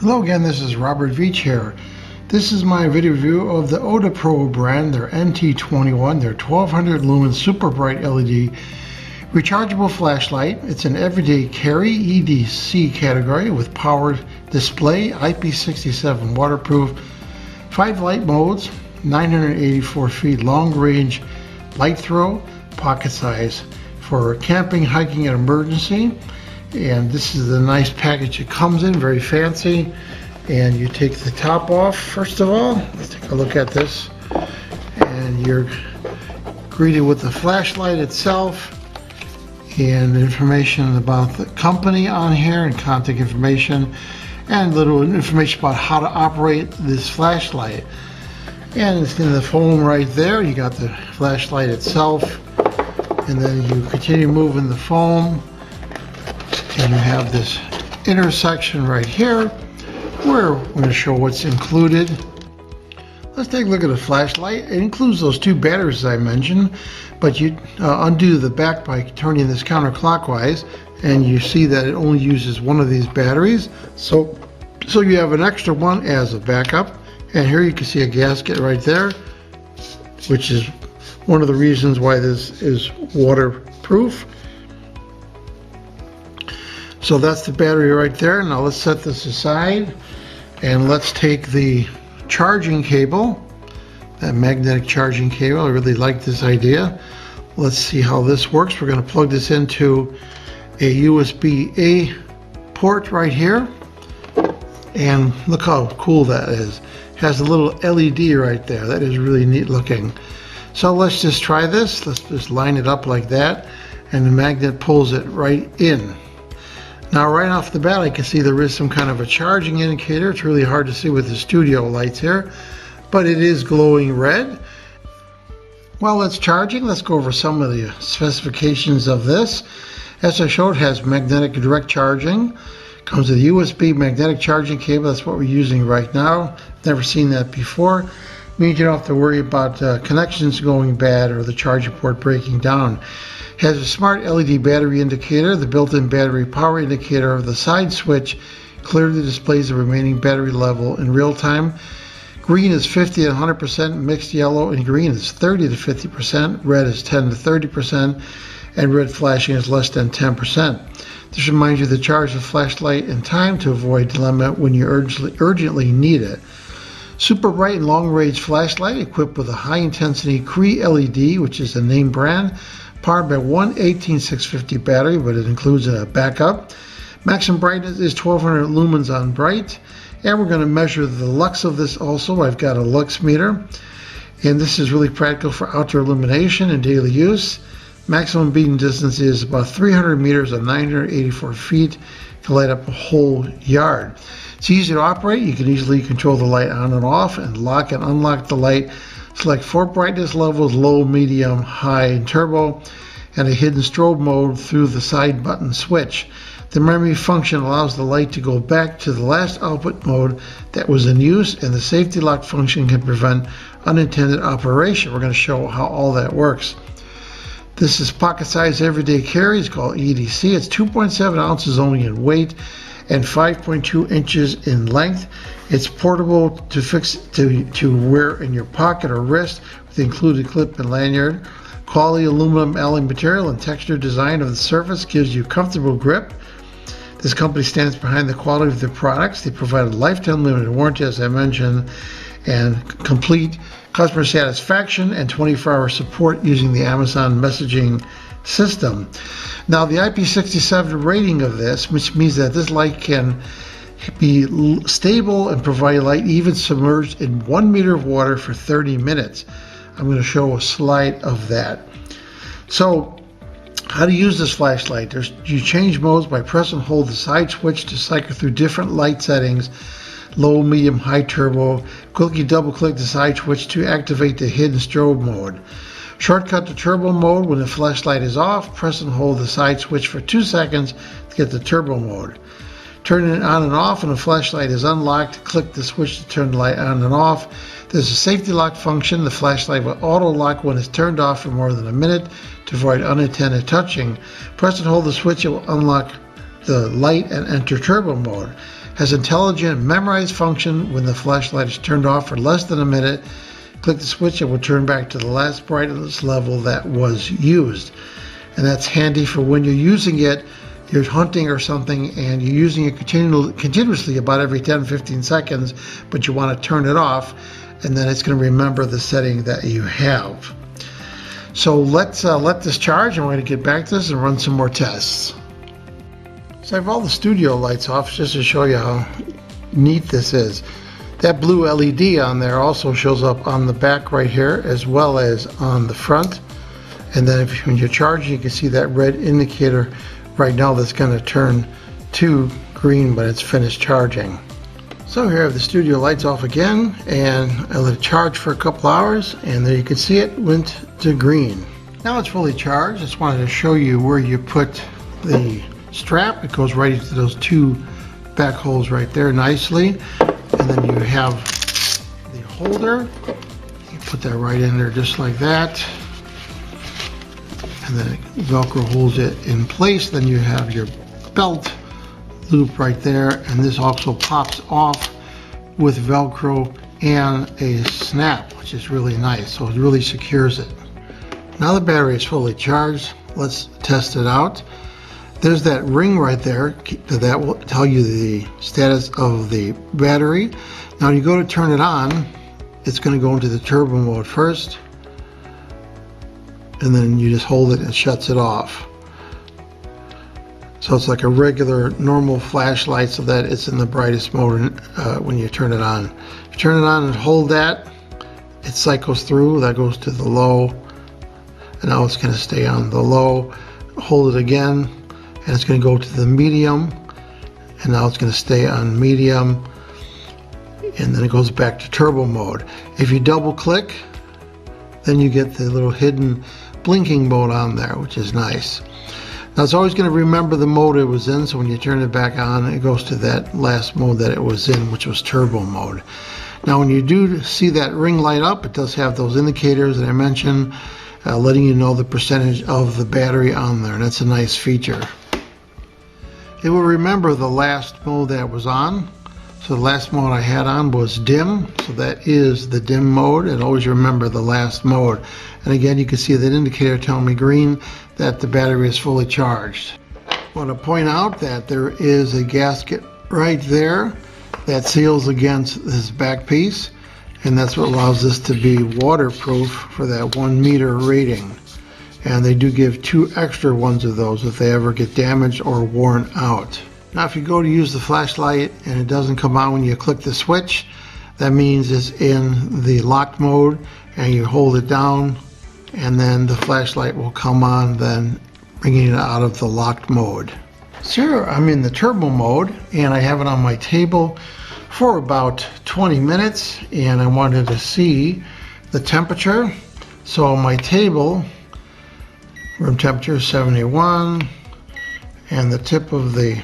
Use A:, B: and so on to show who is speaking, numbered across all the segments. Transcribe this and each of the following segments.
A: Hello again, this is Robert Veach here. This is my video review of the Odepro brand, their NT21, their 1200 lumen super bright LED rechargeable flashlight. It's an everyday carry EDC category with powered display, IP67 waterproof, 5 light modes, 984 feet long range light throw, pocket size for camping, hiking, and emergency. And this is the nice package it comes in, very fancy. And you take the top off first of all. Let's take a look at this. And you're greeted with the flashlight itself and information about the company on here and contact information and little information about how to operate this flashlight. And it's in the foam right there. You got the flashlight itself, and then you continue moving the foam. And you have this intersection right here where we're going to show what's included. Let's take a look at the flashlight. It includes those 2 batteries as I mentioned, but you undo the back by turning this counterclockwise, and you see that it only uses one of these batteries. So you have an extra one as a backup. And here you can see a gasket right there, which is one of the reasons why this is waterproof. So that's the battery right there. Now let's set this aside and let's take the charging cable, that magnetic charging cable. I really like this idea. Let's see how this works. We're going to plug this into a USB-A port right here. And look how cool that is. It has a little LED right there. That is really neat looking. So let's just try this. Let's just line it up like that, and the magnet pulls it right in. Now right off the bat I can see there is some kind of a charging indicator. It's really hard to see with the studio lights here, but it is glowing red. While it's charging, let's go over some of the specifications of this. As I showed, it has magnetic direct charging. Comes with a USB magnetic charging cable. That's what we're using right now. Never seen that before. Means you don't have to worry about connections going bad or the charging port breaking down. Has a smart LED battery indicator. The built-in battery power indicator of the side switch clearly displays the remaining battery level in real time. Green is 50 and 100%, mixed yellow and green is 30 to 50%, red is 10 to 30%, and red flashing is less than 10%. This reminds you to charge the flashlight in time to avoid dilemma when you urgently need it. Super bright and long-range flashlight equipped with a high-intensity CREE LED, which is a name brand, powered by one 18650 battery, but it includes a backup. Maximum brightness is 1200 lumens on bright, and we're going to measure the lux of this also. I've got a lux meter, and this is really practical for outdoor illumination and daily use. Maximum beam distance is about 300 meters or 984 feet to light up a whole yard. It's easy to operate. You can easily control the light on and off and lock and unlock the light. Select 4 brightness levels, low, medium, high, and turbo, and a hidden strobe mode through the side button switch. The memory function allows the light to go back to the last output mode that was in use, and the safety lock function can prevent unintended operation. We're going to show how all that works. This is pocket size everyday carry. It's called EDC. It's 2.7 ounces only in weight and 5.2 inches in length. It's portable to wear in your pocket or wrist with the included clip and lanyard. Quality aluminum alloy material and texture design of the surface gives you comfortable grip. This company stands behind the quality of their products. They provide a lifetime limited warranty, as I mentioned, and complete customer satisfaction and 24-hour support using the Amazon messaging system. Now the IP67 rating of this, which means that this light can be stable and provide light even submerged in 1 meter of water for 30 minutes. I'm going to show a slide of that. So how to use this flashlight. You change modes by press and hold the side switch to cycle through different light settings, low, medium, high, turbo. Quickly double click the side switch to activate the hidden strobe mode. Shortcut to turbo mode. When the flashlight is off, press and hold the side switch for 2 seconds to get the turbo mode. Turn it on and off when the flashlight is unlocked. Click the switch to turn the light on and off. There's a safety lock function. The flashlight will auto lock when it's turned off for more than a minute to avoid unintended touching. Press and hold the switch. It will unlock the light and enter turbo mode. Has intelligent memorize function. When the flashlight is turned off for less than a minute, click the switch, it will turn back to the last brightness level that was used. And that's handy for when you're using it, you're hunting or something and you're using it continuously about every 10-15 seconds, but you want to turn it off, and then it's going to remember the setting that you have. So let's let this charge, and we're going to get back to this and run some more tests. So I have all the studio lights off just to show you how neat this is. That blue LED on there also shows up on the back right here as well as on the front. And then when you're charging, you can see that red indicator right now that's going to turn to green when it's finished charging. So here I have the studio lights off again, and I let it charge for a couple hours, and there you can see it went to green. Now it's fully charged. Just wanted to show you where you put the strap. It goes right into those two back holes right there nicely, and then you have the holder. You put that right in there just like that, and then Velcro holds it in place. Then you have your belt loop right there, and this also pops off with Velcro and a snap, which is really nice, so it really secures it. Now the battery is fully charged. Let's test it out. There's that ring right there that will tell you the status of the battery. Now when you go to turn it on, it's going to go into the turbo mode first, and then you just hold it and it shuts it off. So it's like a regular normal flashlight, so that it's in the brightest mode when you turn it on. If you turn it on and hold that, it cycles through. That goes to the low, and now it's going to stay on the low. Hold it again, and it's going to go to the medium, and now it's going to stay on medium, and then it goes back to turbo mode. If you double click, then you get the little hidden blinking mode on there, which is nice. Now it's always going to remember the mode it was in, so when you turn it back on, it goes to that last mode that it was in, which was turbo mode. Now when you do see that ring light up, it does have those indicators that I mentioned, letting you know the percentage of the battery on there, and that's a nice feature. It will remember the last mode that it was on. So the last mode I had on was dim, so that is the dim mode, and always remember the last mode. And again, you can see that indicator telling me green, that the battery is fully charged. I want to point out that there is a gasket right there that seals against this back piece, and that's what allows this to be waterproof for that 1 meter rating. And they do give 2 extra ones of those if they ever get damaged or worn out. Now if you go to use the flashlight and it doesn't come on when you click the switch, that means it's in the locked mode, and you hold it down and then the flashlight will come on, then bringing it out of the locked mode. So here I'm in the turbo mode, and I have it on my table for about 20 minutes, and I wanted to see the temperature. So on my table, room temperature is 71, and the tip of the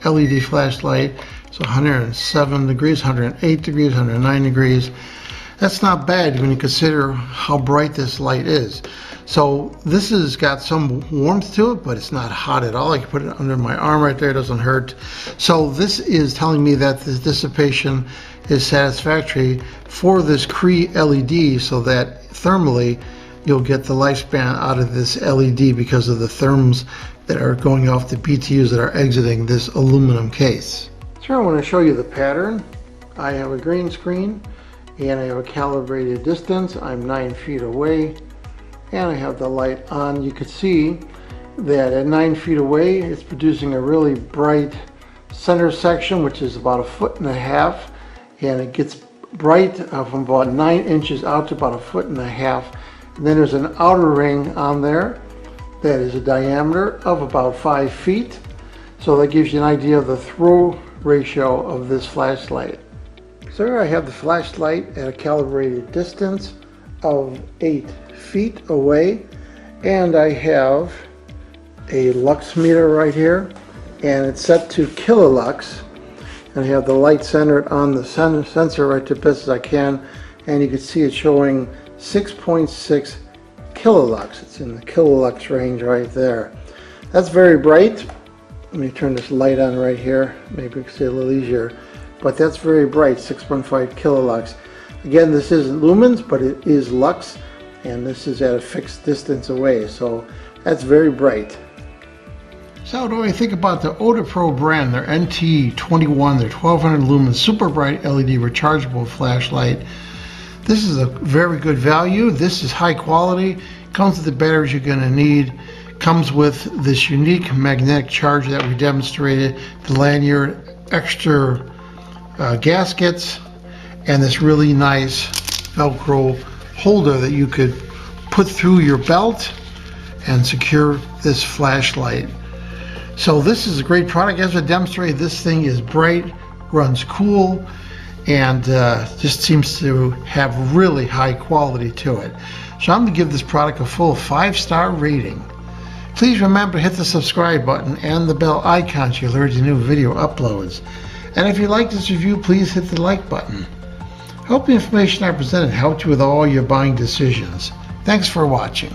A: LED flashlight is 107 degrees, 108 degrees, 109 degrees. That's not bad when you consider how bright this light is. So this has got some warmth to it, but it's not hot at all. I can put it under my arm right there, it doesn't hurt. So this is telling me that the dissipation is satisfactory for this CREE LED, so that thermally you'll get the lifespan out of this LED because of the therms that are going off the BTUs that are exiting this aluminum case. So I want to show you the pattern. I have a green screen, and I have a calibrated distance. I'm 9 feet away, and I have the light on. You can see that at 9 feet away, it's producing a really bright center section, which is about 1.5 feet, and it gets bright from about 9 inches out to about 1.5 feet. And then there's an outer ring on there that is a diameter of about 5 feet. So that gives you an idea of the throw ratio of this flashlight. So here I have the flashlight at a calibrated distance of 8 feet away, and I have a lux meter right here, and it's set to kilolux, and I have the light centered on the sensor right to best as I can, and you can see it showing 6.6 kilolux. It's in the kilolux range right there. That's very bright, Let me turn this light on right here. Maybe you can see a little easier. But that's very bright, 6.5 kilolux. Again, this isn't lumens, but it is lux, and this is at a fixed distance away, so that's very bright. So what do I think about the Odepro brand, their NT21, their 1200 lumen super bright LED rechargeable flashlight? This is a very good value. This is high quality. Comes with the batteries you're going to need. Comes with this unique magnetic charge that we demonstrated, the lanyard, extra gaskets, and this really nice Velcro holder that you could put through your belt and secure this flashlight. So this is a great product. As I demonstrated, this thing is bright, runs cool, and just seems to have really high quality to it. So I'm going to give this product a full 5-star rating. Please remember to hit the subscribe button and the bell icon to alert you new video uploads. And if you like this review, please hit the like button. I hope the information I presented helped you with all your buying decisions. Thanks for watching.